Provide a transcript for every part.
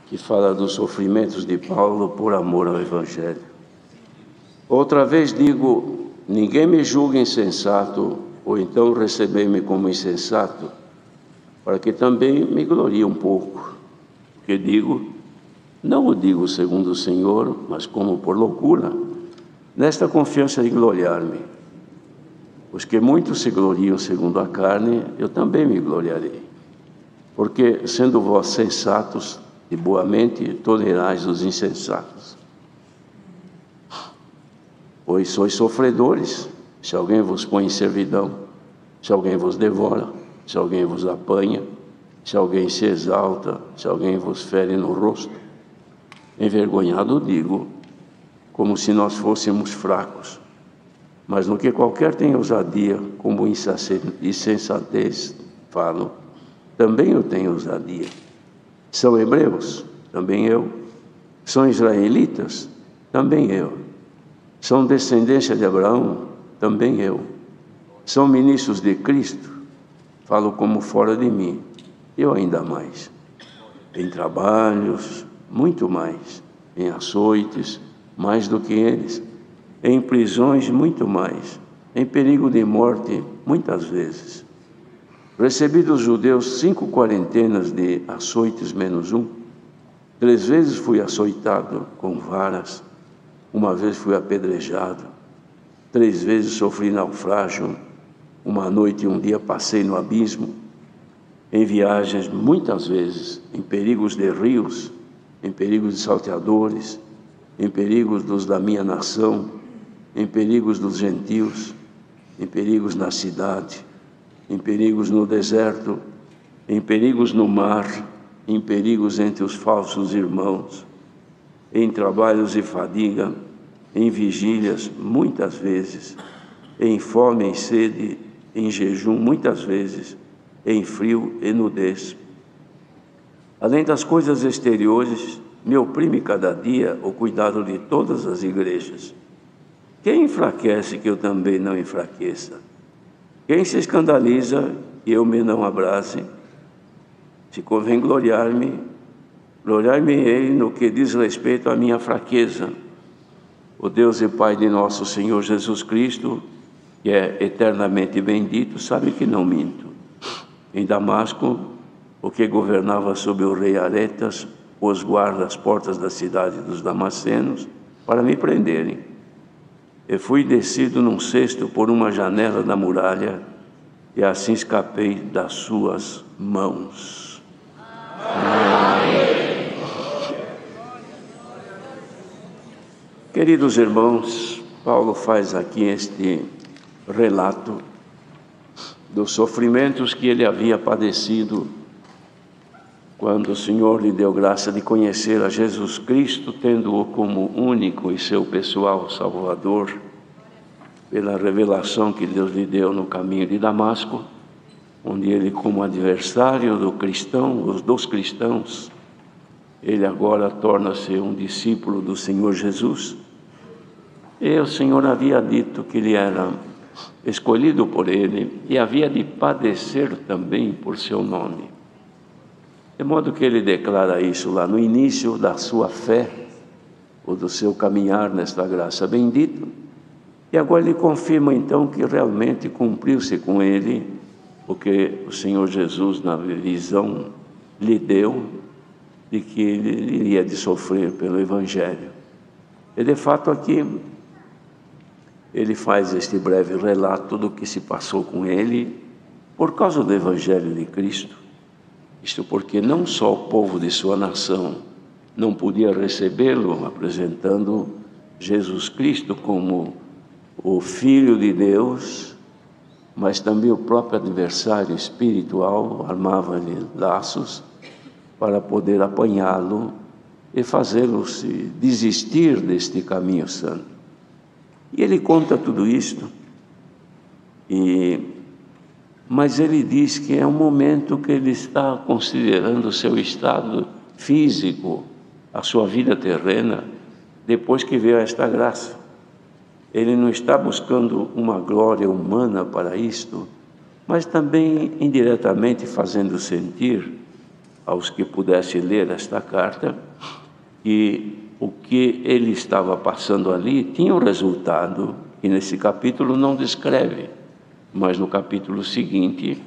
que fala dos sofrimentos de Paulo por amor ao Evangelho. Outra vez digo, ninguém me julgue insensato, ou então recebei-me como insensato, para que também me glorie um pouco. Porque digo, não o digo segundo o Senhor, mas como por loucura, nesta confiança de gloriar-me. Os que muitos se gloriam segundo a carne, eu também me gloriarei. Porque, sendo vós sensatos, de boa mente, tolerais os insensatos. Pois sois sofredores, se alguém vos põe em servidão, se alguém vos devora, se alguém vos apanha, se alguém se exalta, se alguém vos fere no rosto. Envergonhado digo, como se nós fôssemos fracos, mas no que qualquer tem ousadia, como insensatez, falo, também eu tenho ousadia. São hebreus? Também eu. São israelitas? Também eu. São descendência de Abraão? Também eu. São ministros de Cristo? Falo como fora de mim. Eu ainda mais. Em trabalhos, muito mais. Em açoites, mais do que eles. Em prisões, muito mais. Em perigo de morte, muitas vezes. Recebi dos judeus 5 quarentenas de açoites menos um. 3 vezes fui açoitado com varas. 1 vez fui apedrejado. 3 vezes sofri naufrágio. 1 noite e 1 dia passei no abismo. Em viagens, muitas vezes, em perigos de rios, em perigos de salteadores, em perigos dos da minha nação, em perigos dos gentios, em perigos na cidade, em perigos no deserto, em perigos no mar, em perigos entre os falsos irmãos, em trabalhos e fadiga, em vigílias, muitas vezes, em fome e sede, em jejum, muitas vezes, em frio e nudez. Além das coisas exteriores, me oprime cada dia o cuidado de todas as igrejas. Quem enfraquece que eu também não enfraqueça? Quem se escandaliza e eu me não abrace? Se convém gloriar-me, gloriar-me-ei no que diz respeito à minha fraqueza. O Deus e Pai de nosso Senhor Jesus Cristo, que é eternamente bendito, sabe que não minto. Em Damasco, o que governava sobre o rei Aretas, os guarda as portas da cidade dos Damascenos para me prenderem. Eu fui descido num cesto por uma janela da muralha e assim escapei das suas mãos. Amém. Queridos irmãos, Paulo faz aqui este relato dos sofrimentos que ele havia padecido quando o Senhor lhe deu graça de conhecer a Jesus Cristo, tendo-o como único e seu pessoal Salvador, pela revelação que Deus lhe deu no caminho de Damasco, onde ele, como adversário dos cristãos, ele agora torna-se um discípulo do Senhor Jesus. E o Senhor havia dito que ele era escolhido por ele e havia de padecer também por seu nome. De modo que ele declara isso lá no início da sua fé, ou do seu caminhar nesta graça bendita. E agora ele confirma então que realmente cumpriu-se com ele o que o Senhor Jesus, na visão, lhe deu, de que ele iria de sofrer pelo Evangelho. E de fato aqui ele faz este breve relato do que se passou com ele por causa do Evangelho de Cristo. Isto porque não só o povo de sua nação não podia recebê-lo, apresentando Jesus Cristo como o Filho de Deus, mas também o próprio adversário espiritual armava-lhe laços para poder apanhá-lo e fazê-lo se desistir deste caminho santo. E ele conta tudo isto, mas ele diz que é um momento que ele está considerando o seu estado físico, a sua vida terrena, depois que veio esta graça. Ele não está buscando uma glória humana para isto, mas também indiretamente fazendo sentir aos que pudessem ler esta carta, que o que ele estava passando ali tinha um resultado que nesse capítulo não descreve, mas no capítulo seguinte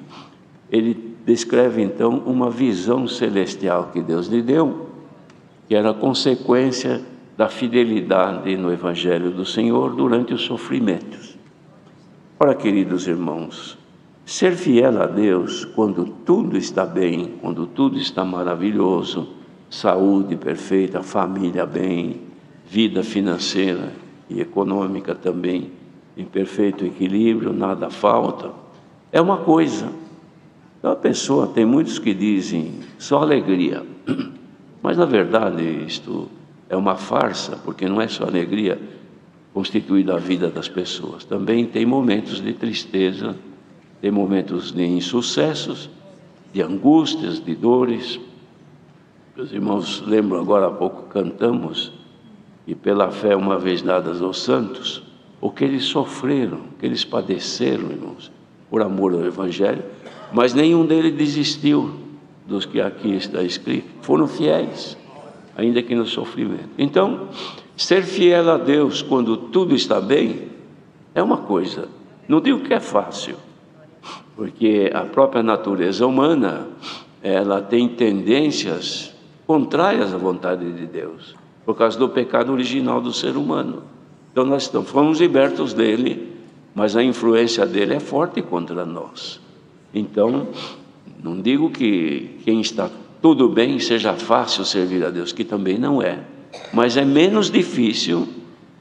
ele descreve então uma visão celestial que Deus lhe deu, que era consequência da fidelidade no Evangelho do Senhor durante os sofrimentos. Ora, queridos irmãos, ser fiel a Deus quando tudo está bem, quando tudo está maravilhoso, saúde perfeita, família bem, vida financeira e econômica também em perfeito equilíbrio, nada falta, é uma coisa. Então a pessoa, tem muitos que dizem só alegria, mas na verdade isto é uma farsa, porque não é só alegria constituída a vida das pessoas, também tem momentos de tristeza, tem momentos de insucessos, de angústias, de dores. Meus irmãos, lembro agora há pouco cantamos, e pela fé uma vez dadas aos santos, o que eles sofreram, o que eles padeceram, irmãos, por amor ao Evangelho, mas nenhum deles desistiu dos que aqui está escrito, foram fiéis, ainda que no sofrimento. Então, ser fiel a Deus quando tudo está bem, é uma coisa, não digo que é fácil, porque a própria natureza humana, ela tem tendências contrárias à vontade de Deus, por causa do pecado original do ser humano. Então nós fomos libertos dele, mas a influência dele é forte contra nós. Então, não digo que quem está tudo bem seja fácil servir a Deus, que também não é, mas é menos difícil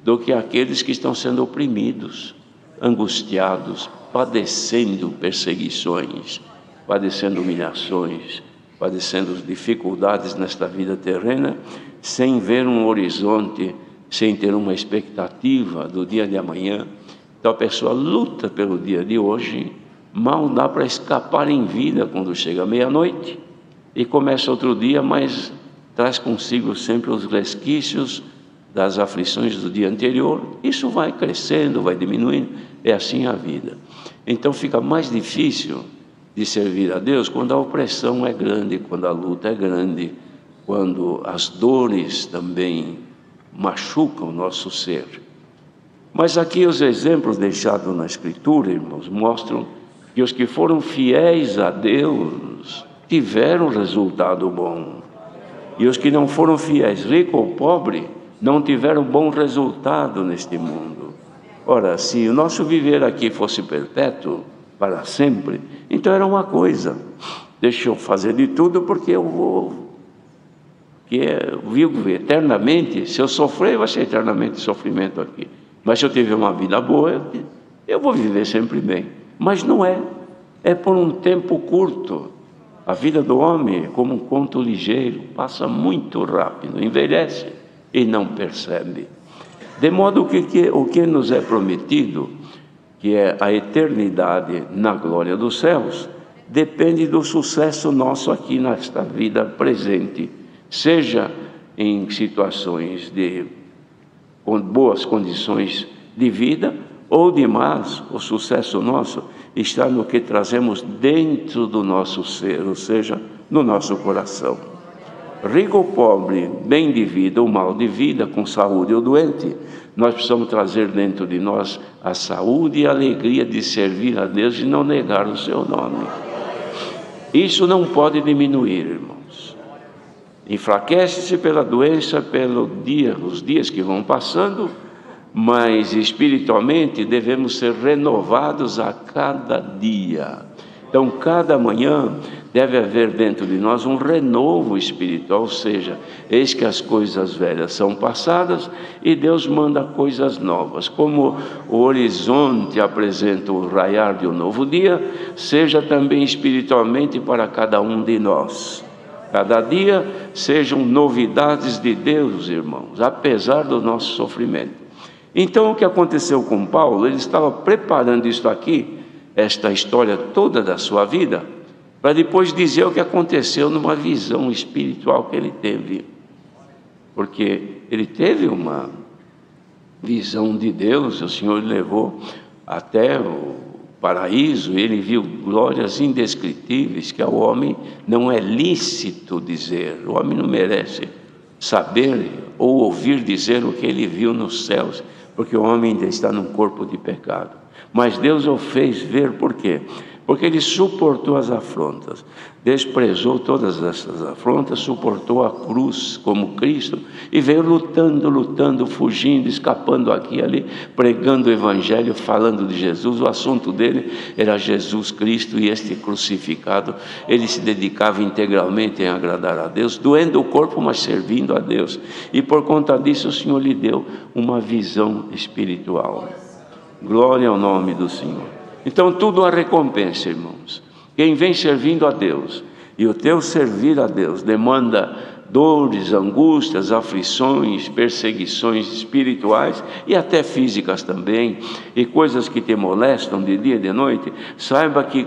do que aqueles que estão sendo oprimidos, angustiados, padecendo perseguições, padecendo humilhações, padecendo dificuldades nesta vida terrena, sem ver um horizonte, sem ter uma expectativa do dia de amanhã. Então a pessoa luta pelo dia de hoje, mal dá para escapar em vida quando chega meia-noite e começa outro dia, mas traz consigo sempre os resquícios das aflições do dia anterior. Isso vai crescendo, vai diminuindo, é assim a vida. Então fica mais difícil de servir a Deus quando a opressão é grande, quando a luta é grande, quando as dores também machucam o nosso ser. Mas aqui os exemplos deixados na Escritura, irmãos, mostram que os que foram fiéis a Deus tiveram resultado bom. E os que não foram fiéis, rico ou pobre, não tiveram bom resultado neste mundo. Ora, se o nosso viver aqui fosse perpétuo, para sempre, então era uma coisa, deixa eu fazer de tudo porque eu vou, vivo eternamente. Se eu sofrer, vai ser eternamente sofrimento aqui, mas se eu tiver uma vida boa, eu vou viver sempre bem. Mas não é, é por um tempo curto. A vida do homem é como um conto ligeiro, passa muito rápido, envelhece e não percebe. De modo que o que nos é prometido, que é a eternidade na glória dos céus, depende do sucesso nosso aqui nesta vida presente, seja em situações com boas condições de vida ou de más. O sucesso nosso está no que trazemos dentro do nosso ser, ou seja, no nosso coração. Rico ou pobre, bem de vida ou mal de vida, com saúde ou doente, nós precisamos trazer dentro de nós a saúde e a alegria de servir a Deus e não negar o seu nome. Isso não pode diminuir, irmãos. Enfraquece-se pela doença, os dias que vão passando, mas espiritualmente devemos ser renovados a cada dia. Então, cada manhã deve haver dentro de nós um renovo espiritual, ou seja, eis que as coisas velhas são passadas e Deus manda coisas novas. Como o horizonte apresenta o raiar de um novo dia, seja também espiritualmente para cada um de nós. Cada dia sejam novidades de Deus, irmãos, apesar do nosso sofrimento. Então, o que aconteceu com Paulo? Ele estava preparando isso aqui, esta história toda da sua vida, para depois dizer o que aconteceu numa visão espiritual que ele teve. Porque ele teve uma visão de Deus, o Senhor levou até paraíso, ele viu glórias indescritíveis que ao homem não é lícito dizer. O homem não merece saber ou ouvir dizer o que ele viu nos céus, porque o homem ainda está num corpo de pecado. Mas Deus o fez ver. Por quê? Porque ele suportou as afrontas, desprezou todas essas afrontas, suportou a cruz como Cristo e veio lutando, fugindo, escapando aqui e ali, pregando o Evangelho, falando de Jesus. O assunto dele era Jesus Cristo e este crucificado. Ele se dedicava integralmente em agradar a Deus, doendo o corpo, mas servindo a Deus. E por conta disso o Senhor lhe deu uma visão espiritual. Glória ao nome do Senhor. Então tudo há recompensa, irmãos. Quem vem servindo a Deus, e o teu servir a Deus demanda dores, angústias, aflições, perseguições espirituais e até físicas também, e coisas que te molestam de dia e de noite, saiba que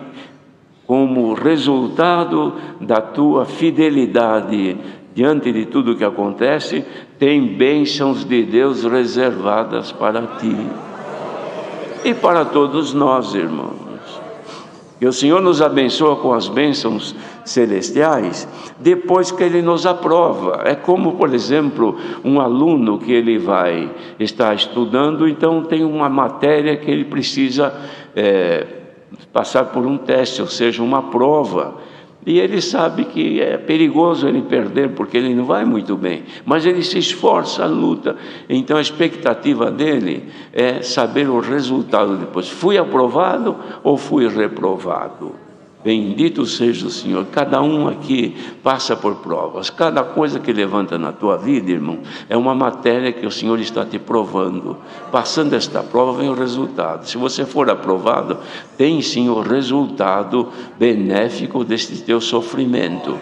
como resultado da tua fidelidade diante de tudo que acontece, tem bênçãos de Deus reservadas para ti. E para todos nós, irmãos, que o Senhor nos abençoa com as bênçãos celestiais, depois que Ele nos aprova. É como, por exemplo, um aluno que ele vai estar estudando, então tem uma matéria que ele precisa passar por um teste, ou seja, uma prova. E ele sabe que é perigoso ele perder, porque ele não vai muito bem, mas ele se esforça, luta. Então a expectativa dele é saber o resultado depois. Fui aprovado ou fui reprovado? Bendito seja o Senhor. Cada um aqui passa por provas. Cada coisa que levanta na tua vida, irmão, é uma matéria que o Senhor está te provando. Passando esta prova vem o resultado. Se você for aprovado, tem sim o resultado benéfico deste teu sofrimento.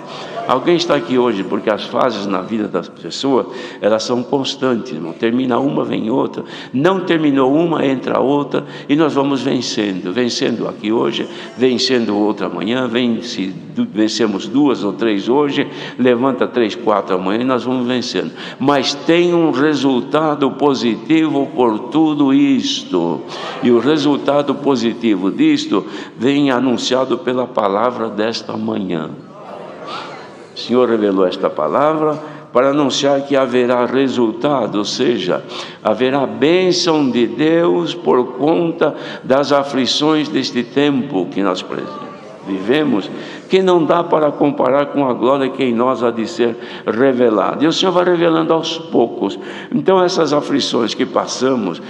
Alguém está aqui hoje porque as fases na vida das pessoas, elas são constantes, irmão. Termina uma, vem outra. Não terminou uma, entra outra, e nós vamos vencendo. Vencendo aqui hoje, vencendo outra amanhã, vencemos 2 ou 3 hoje, levanta 3, 4 amanhã e nós vamos vencendo. Mas tem um resultado positivo por tudo isto. E o resultado positivo disto vem anunciado pela palavra desta manhã. O Senhor revelou esta palavra para anunciar que haverá resultado, ou seja, haverá bênção de Deus por conta das aflições deste tempo que nós vivemos, que não dá para comparar com a glória que em nós há de ser revelada. E o Senhor vai revelando aos poucos. Então essas aflições que passamos,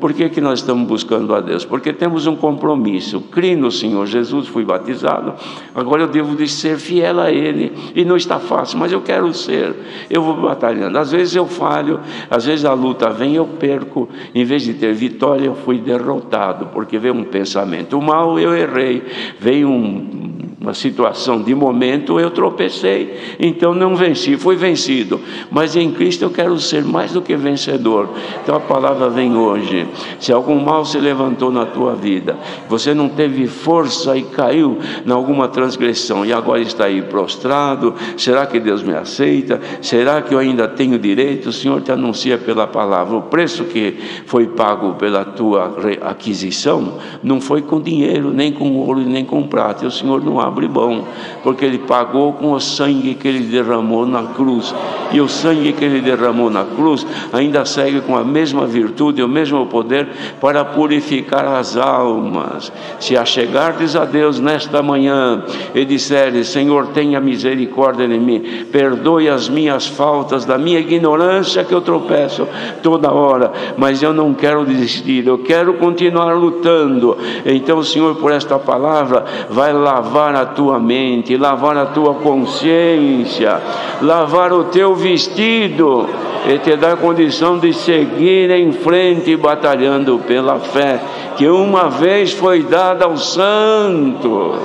por que nós estamos buscando a Deus? Porque temos um compromisso. Criei no Senhor Jesus, fui batizado, agora eu devo de ser fiel a Ele, e não está fácil, mas eu quero ser. Eu vou batalhando, às vezes eu falho, às vezes a luta vem, eu perco. Em vez de ter vitória, eu fui derrotado, porque veio um pensamento mal, eu errei, veio uma situação de momento, eu tropecei, então não venci, fui vencido, mas em Cristo eu quero ser mais do que vencedor. Então a palavra vem hoje. Se algum mal se levantou na tua vida, você não teve força e caiu em alguma transgressão e agora está aí prostrado, será que Deus me aceita? Será que eu ainda tenho direito? O Senhor te anuncia pela palavra. O preço que foi pago pela tua aquisição não foi com dinheiro, nem com ouro, nem com prata. E o Senhor não abre mão, porque Ele pagou com o sangue que Ele derramou na cruz. E o sangue que Ele derramou na cruz ainda segue com a mesma virtude e o mesmo poder para purificar as almas. Se achegardes a Deus nesta manhã e disseres: Senhor, tenha misericórdia de mim, perdoe as minhas faltas, da minha ignorância que eu tropeço toda hora, mas eu não quero desistir, eu quero continuar lutando. Então o Senhor, por esta palavra, vai lavar a tua mente, lavar a tua consciência, lavar o teu vestido e te dar condição de seguir em frente batalhando pela fé que uma vez foi dada aos santos.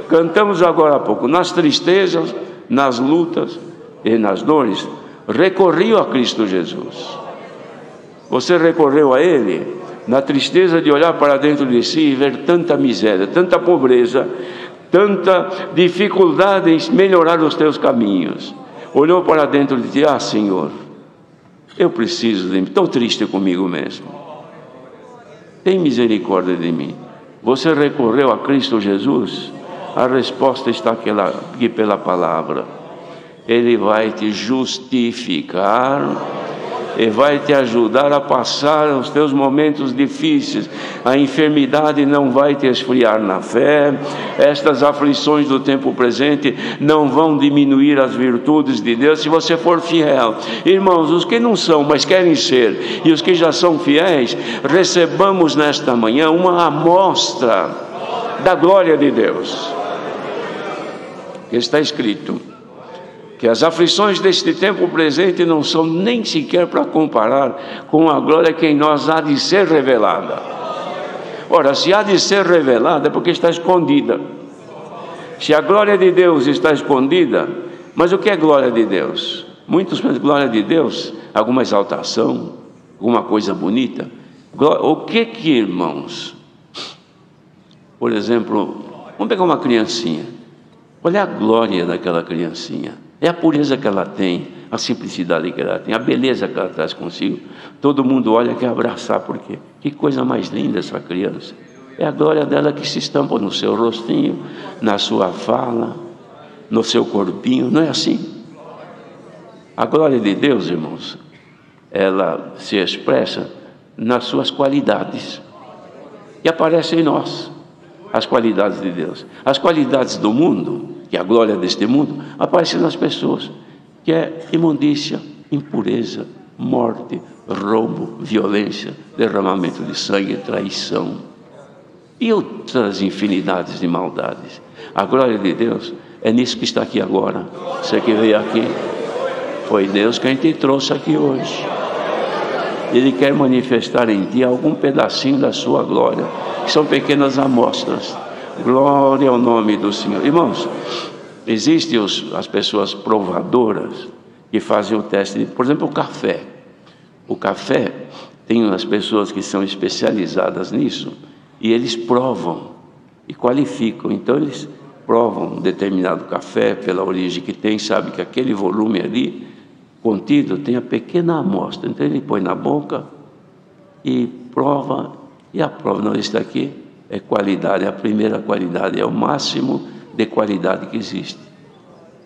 Cantamos agora há pouco: nas tristezas, nas lutas e nas dores, recorri a Cristo Jesus. Você recorreu a Ele? Na tristeza de olhar para dentro de si e ver tanta miséria, tanta pobreza, tanta dificuldade em melhorar os teus caminhos. Olhou para dentro de ti: ah, Senhor, eu preciso de mim, estou triste comigo mesmo. tem misericórdia de mim. Você recorreu a Cristo Jesus? A resposta está aqui pela palavra. Ele vai te justificar e vai te ajudar a passar os teus momentos difíceis. A enfermidade não vai te esfriar na fé. Estas aflições do tempo presente não vão diminuir as virtudes de Deus se você for fiel. Irmãos, os que não são, mas querem ser, e os que já são fiéis, recebamos nesta manhã uma amostra da glória de Deus. Está escrito que as aflições deste tempo presente não são nem sequer para comparar com a glória que em nós há de ser revelada. Ora, se há de ser revelada é porque está escondida. Se a glória de Deus está escondida, mas o que é glória de Deus? Muitos pensam glória de Deus, alguma exaltação, alguma coisa bonita. O que, irmãos? Por exemplo, vamos pegar uma criancinha. Olha a glória daquela criancinha. É a pureza que ela tem, a simplicidade que ela tem, a beleza que ela traz consigo. Todo mundo olha e quer abraçar, por quê? Que coisa mais linda essa criança. É a glória dela que se estampa no seu rostinho, na sua fala, no seu corpinho, não é assim? A glória de Deus, irmãos, ela se expressa nas suas qualidades. E aparece em nós as qualidades de Deus. As qualidades do mundo, que é a glória deste mundo, aparece nas pessoas, que é imundícia, impureza, morte, roubo, violência, derramamento de sangue, traição e outras infinidades de maldades. A glória de Deus é nisso que está aqui agora. Você que veio aqui, foi Deus quem te trouxe aqui hoje. Ele quer manifestar em ti algum pedacinho da sua glória, que são pequenas amostras. Glória ao nome do Senhor. Irmãos, existem as pessoas provadoras que fazem o teste, por exemplo, o café. O café, tem umas pessoas que são especializadas nisso, e eles provam e qualificam. Então eles provam um determinado café pela origem que tem, sabe que aquele volume ali contido tem a pequena amostra. Então ele põe na boca e prova, e a prova, não, isso daqui é qualidade, a primeira qualidade, é o máximo de qualidade que existe.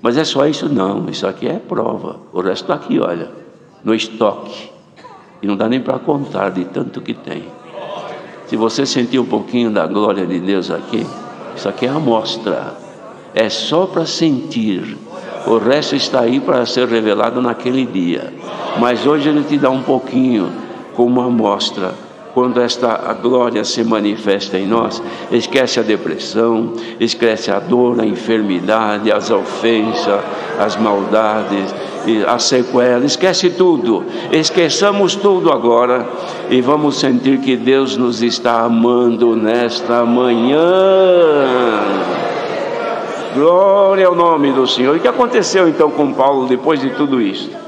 Mas é só isso? Não, isso aqui é prova. O resto está aqui, olha, no estoque. E não dá nem para contar de tanto que tem. Se você sentir um pouquinho da glória de Deus aqui, isso aqui é amostra. É só para sentir. O resto está aí para ser revelado naquele dia. Mas hoje ele te dá um pouquinho como amostra. Quando a glória se manifesta em nós, esquece a depressão, esquece a dor, a enfermidade, as ofensas, as maldades, a sequela, esquece tudo. Esqueçamos tudo agora e vamos sentir que Deus nos está amando nesta manhã. Glória ao nome do Senhor. E o que aconteceu então com Paulo depois de tudo isso?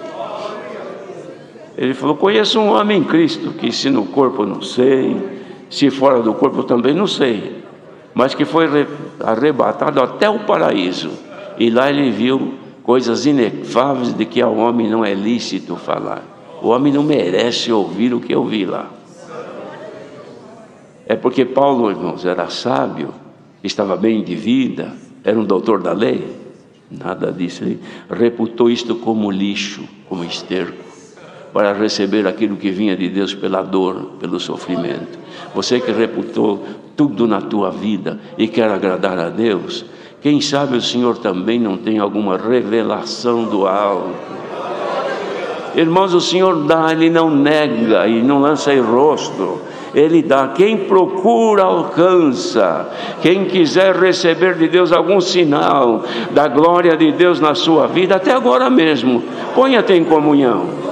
Ele falou: conheço um homem em Cristo, que se no corpo não sei, se fora do corpo também não sei, mas que foi arrebatado até o paraíso, e lá ele viu coisas inefáveis de que ao homem não é lícito falar. O homem não merece ouvir o que eu vi lá. É porque Paulo, irmãos, era sábio, estava bem de vida, era um doutor da lei? Nada disso. Ele reputou isto como lixo, como esterco, para receber aquilo que vinha de Deus pela dor, pelo sofrimento. Você que reputou tudo na tua vida e quer agradar a Deus, quem sabe o Senhor também não tem alguma revelação do alto. Irmãos, o Senhor dá, Ele não nega e não lança em rosto. Ele dá. Quem procura alcança. Quem quiser receber de Deus algum sinal da glória de Deus na sua vida, até agora mesmo, ponha-te em comunhão.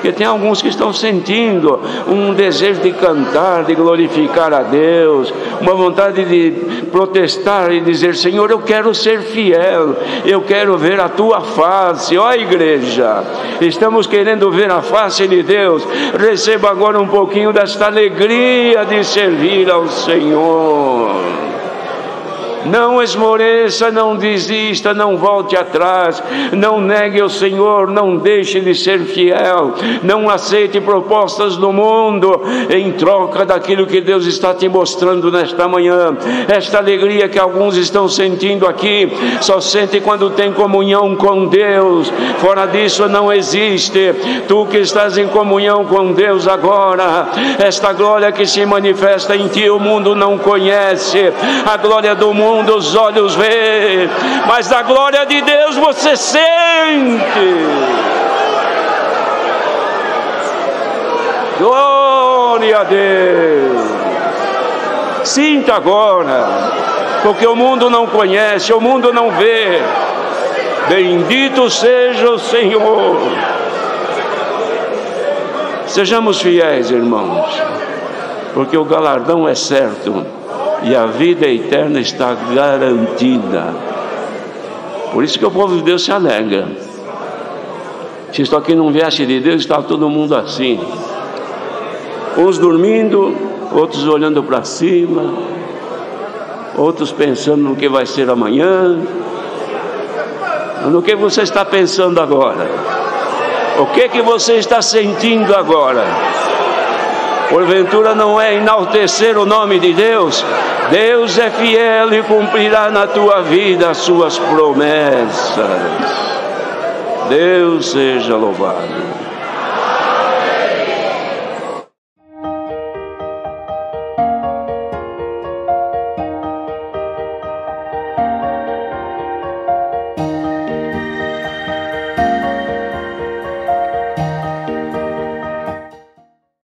Porque tem alguns que estão sentindo um desejo de cantar, de glorificar a Deus, uma vontade de protestar e dizer: Senhor, eu quero ser fiel, eu quero ver a tua face. Ó igreja, estamos querendo ver a face de Deus. Receba agora um pouquinho desta alegria de servir ao Senhor. Não esmoreça, não desista, não volte atrás, não negue o Senhor, não deixe de ser fiel, não aceite propostas do mundo em troca daquilo que Deus está te mostrando nesta manhã. Esta alegria que alguns estão sentindo aqui, só sente quando tem comunhão com Deus, fora disso não existe. Tu que estás em comunhão com Deus agora, esta glória que se manifesta em ti, o mundo não conhece, a glória do mundo os olhos veem, mas a glória de Deus você sente. Glória a Deus. Sinta agora, porque o mundo não conhece, o mundo não vê. Bendito seja o Senhor. Sejamos fiéis, irmãos, porque o galardão é certo e a vida eterna está garantida. Por isso que o povo de Deus se alegra. Se isto aqui não viesse de Deus, estava todo mundo assim, uns dormindo, outros olhando para cima, outros pensando no que vai ser amanhã. No que você está pensando agora? O que você está sentindo agora? Porventura não é enaltecer o nome de Deus? Deus é fiel e cumprirá na tua vida as suas promessas. Deus seja louvado.